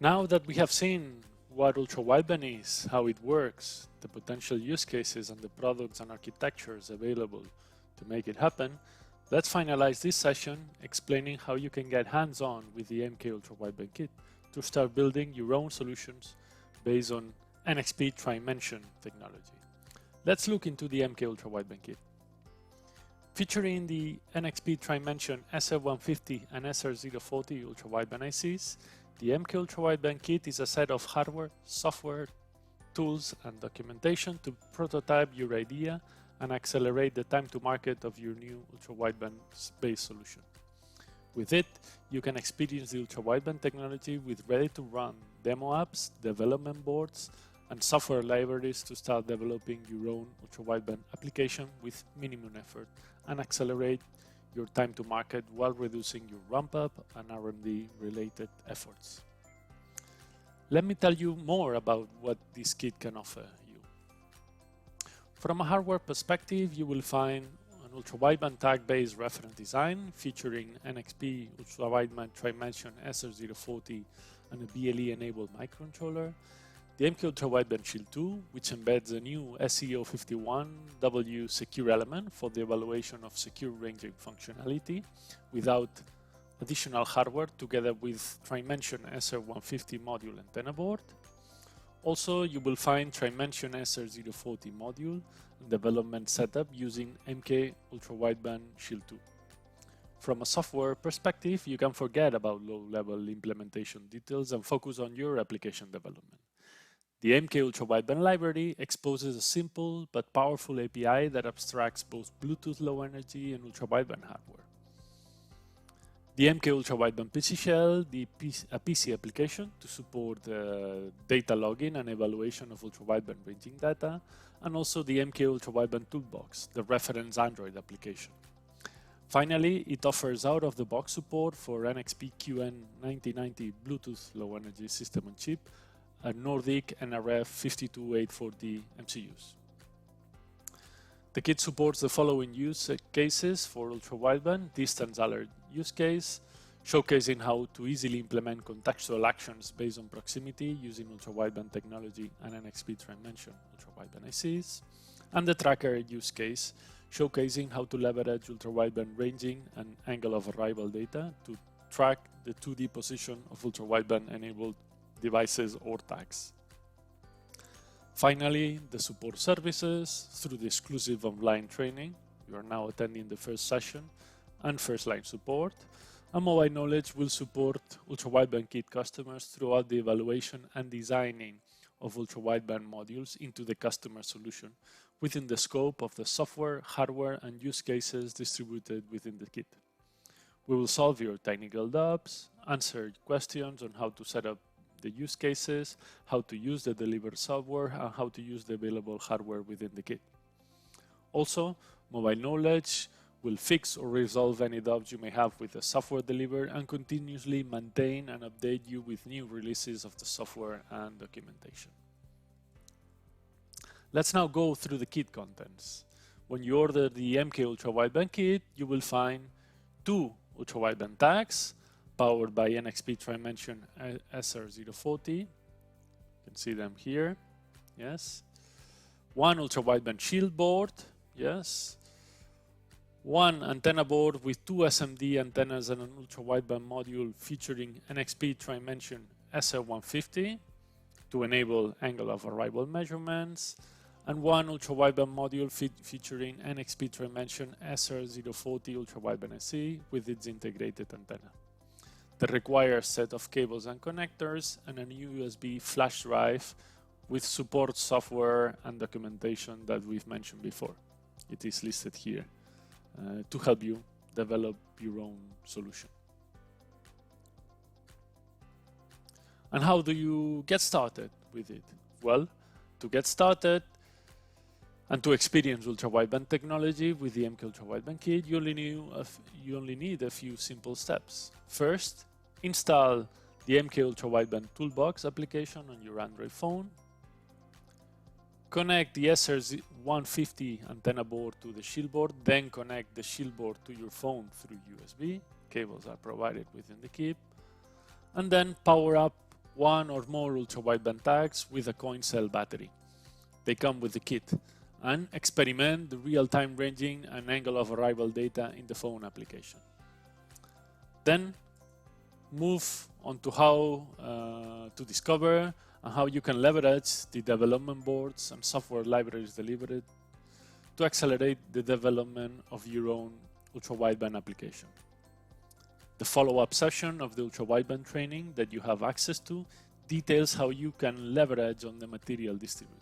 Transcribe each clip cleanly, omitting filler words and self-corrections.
Now that we have seen what ultra-wideband is, how it works, the potential use cases and the products and architectures available to make it happen, let's finalize this session explaining how you can get hands-on with the MK UWB Kit to start building your own solutions based on NXP Trimension technology. Let's look into the MK UWB Kit. Featuring the NXP Trimension SR150 and SR040 ultra-wideband ICs, the MK UWB Kit is a set of hardware, software, tools, and documentation to prototype your idea and accelerate the time to market of your new ultra-wideband-based solution. With it, you can experience the ultra-wideband technology with ready-to-run demo apps, development boards, and software libraries to start developing your own ultra-wideband application with minimum effort and accelerate your time to market while reducing your ramp-up and R&D related efforts. Let me tell you more about what this kit can offer you. From a hardware perspective, you will find an ultra-wideband tag-based reference design featuring NXP ultra-wideband Trimension SR040 and a BLE-enabled microcontroller, the MK UWB Shield 2, which embeds a new SR051W secure element for the evaluation of secure ranging functionality without additional hardware, together with Trimension SR150 module antenna board. Also, you will find Trimension SR040 module and development setup using MK UWB Shield 2. From a software perspective, you can forget about low-level implementation details and focus on your application development. The MK UWB library exposes a simple but powerful API that abstracts both Bluetooth Low Energy and ultra-wideband hardware. The MK UWB PC Shell, a PC application to support data logging and evaluation of ultra-wideband ranging data, and also the MK UWB Toolbox, the reference Android application. Finally, it offers out-of-the-box support for NXP QN9090 Bluetooth Low Energy System on Chip, and Nordic NRF 52840 MCUs. The kit supports the following use cases for ultra-wideband: distance alert use case, showcasing how to easily implement contextual actions based on proximity using ultra-wideband technology and NXP Trimension ultra-wideband ICs, and the tracker use case, showcasing how to leverage ultra-wideband ranging and angle of arrival data to track the 2D position of ultra-wideband enabled devices or tags. Finally, the support services through the exclusive online training. You are now attending the first session and first line support. And Mobile Knowledge will support ultra-wideband kit customers throughout the evaluation and designing of ultra-wideband modules into the customer solution within the scope of the software, hardware, and use cases distributed within the kit. We will solve your technical doubts, answer questions on how to set up the use cases, how to use the delivered software, and how to use the available hardware within the kit. Also, Mobile Knowledge will fix or resolve any doubts you may have with the software delivered and continuously maintain and update you with new releases of the software and documentation. Let's now go through the kit contents. When you order the MK UWB Kit, you will find 2 ultra-wideband tags powered by NXP Trimension SR040. You can see them here. Yes. 1 ultra-wideband shield board. Yes. 1 antenna board with 2 SMD antennas and an ultra-wideband module featuring NXP Trimension SR150 to enable angle of arrival measurements, and 1 ultra-wideband module featuring NXP Trimension SR040 ultra-wideband IC with its integrated antenna. The required set of cables and connectors, and a new USB flash drive with support software and documentation that we've mentioned before. It is listed here to help you develop your own solution. And how do you get started with it? Well, to get started and to experience ultra-wideband technology with the MK UWB Kit, you only need a few simple steps. First, install the MK UWB Toolbox application on your Android phone. Connect the SR150 antenna board to the shield board, then connect the shield board to your phone through USB. Cables are provided within the kit. And then power up one or more ultra-wideband tags with a coin cell battery. They come with the kit, and experiment the real-time ranging and angle of arrival data in the phone application. Then move on to how to discover and how you can leverage the development boards and software libraries delivered to accelerate the development of your own ultra-wideband application. The follow-up session of the ultra-wideband training that you have access to details how you can leverage on the material distributed.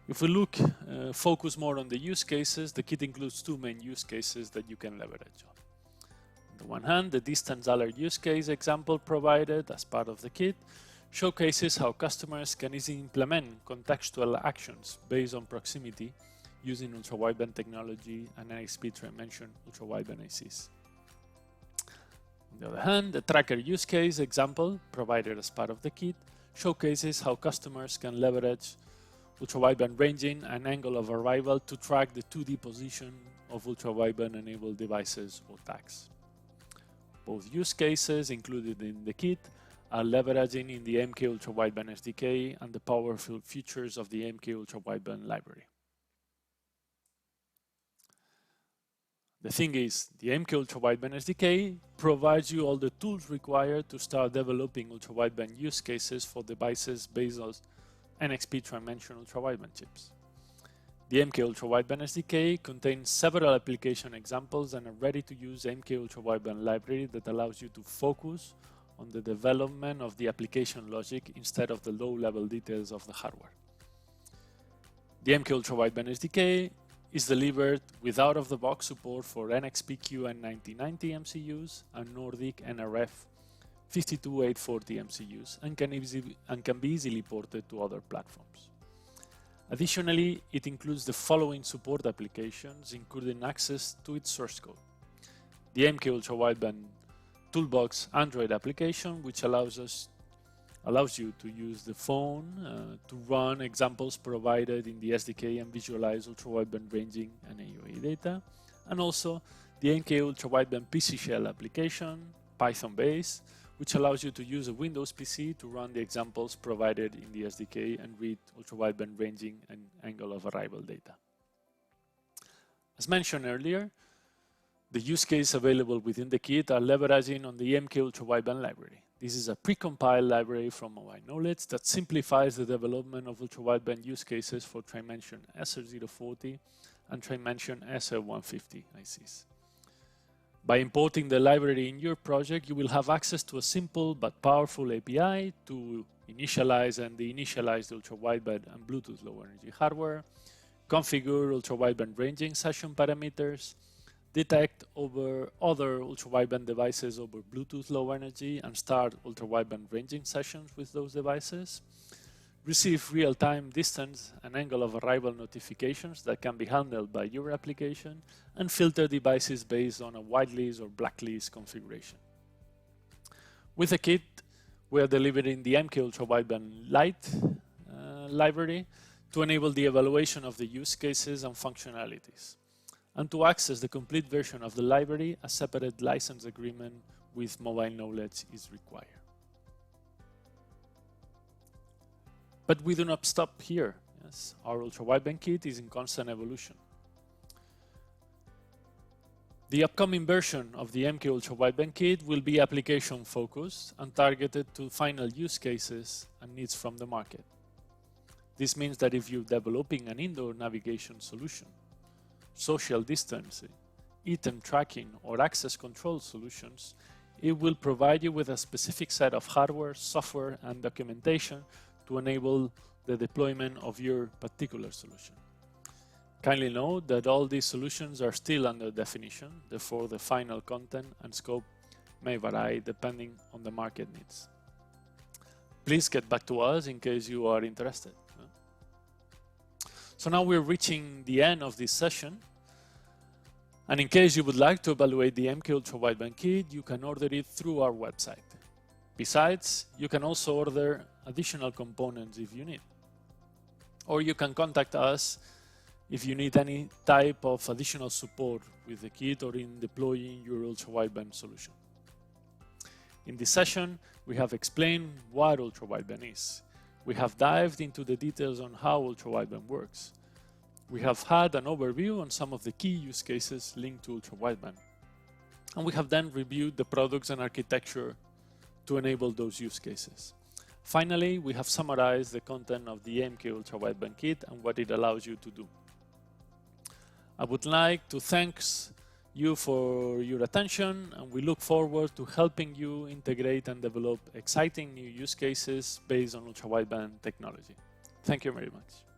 If we focus more on the use cases, the kit includes two main use cases that you can leverage on. On the one hand, the distance alert use case example provided as part of the kit showcases how customers can easily implement contextual actions based on proximity using ultra-wideband technology and NXP Tri-Dimension ultra-wideband ICs. On the other hand, the tracker use case example provided as part of the kit showcases how customers can leverage ultra-wideband ranging and angle of arrival to track the 2D position of ultra-wideband enabled devices or tags. Both use cases included in the kit are leveraging in the MK ultra-wideband SDK and the powerful features of the MK ultra-wideband library. The thing is, the MK ultra-wideband SDK provides you all the tools required to start developing ultra-wideband use cases for devices based on NXP Tri-Dimension ultra-wideband chips. The MK ultra-wideband SDK contains several application examples and a ready-to-use MK ultra-wideband library that allows you to focus on the development of the application logic instead of the low-level details of the hardware. The MK ultra-wideband SDK is delivered with out-of-the-box support for NXP QN9090 MCUs and Nordic NRF 52840 MCUs and can be easily ported to other platforms. Additionally, it includes the following support applications, including access to its source code. The MK ultra-wideband Toolbox Android application, which allows you to use the phone to run examples provided in the SDK and visualize ultra-wideband ranging and AOA data, and also the MK ultra-wideband PC Shell application, Python-based, which allows you to use a Windows PC to run the examples provided in the SDK and read ultra-wideband ranging and angle of arrival data. As mentioned earlier, the use case available within the kit are leveraging on the MK ultra-wideband library. This is a pre-compiled library from Mobile Knowledge that simplifies the development of ultra-wideband use cases for Tri-Dimension SR040 and Tri-Dimension SR150 ICs. By importing the library in your project, you will have access to a simple but powerful API to initialize and deinitialize the ultra-wideband and Bluetooth low energy hardware, configure ultra-wideband ranging session parameters, detect over other ultra-wideband devices over Bluetooth low energy and start ultra-wideband ranging sessions with those devices, receive real-time distance and angle of arrival notifications that can be handled by your application, and filter devices based on a whitelist or blacklist configuration. With the kit, we are delivering the MK ultra-wideband Lite library to enable the evaluation of the use cases and functionalities. And to access the complete version of the library, a separate license agreement with Mobile Knowledge is required. But we do not stop here. Yes, our ultra-wideband kit is in constant evolution. The upcoming version of the MK ultra-wideband kit will be application-focused and targeted to final use cases and needs from the market. This means that if you're developing an indoor navigation solution, social distancing, item tracking, or access control solutions, it will provide you with a specific set of hardware, software, and documentation to enable the deployment of your particular solution. Kindly note that all these solutions are still under definition, therefore the final content and scope may vary depending on the market needs. Please get back to us in case you are interested. So now we're reaching the end of this session. And in case you would like to evaluate the MK ultra-wideband kit, you can order it through our website. Besides, you can also order additional components if you need. Or you can contact us if you need any type of additional support with the kit or in deploying your ultra-wideband solution. In this session, we We have explained what ultra-wideband is. We have dived into the details on how ultra-wideband works. We have had an overview on some of the key use cases linked to ultra-wideband. And we have then reviewed the products and architecture to enable those use cases. Finally, we have summarized the content of the MK Ultra-Wideband Kit and what it allows you to do. I would like to thank you for your attention, and we look forward to helping you integrate and develop exciting new use cases based on ultra-wideband technology. Thank you very much.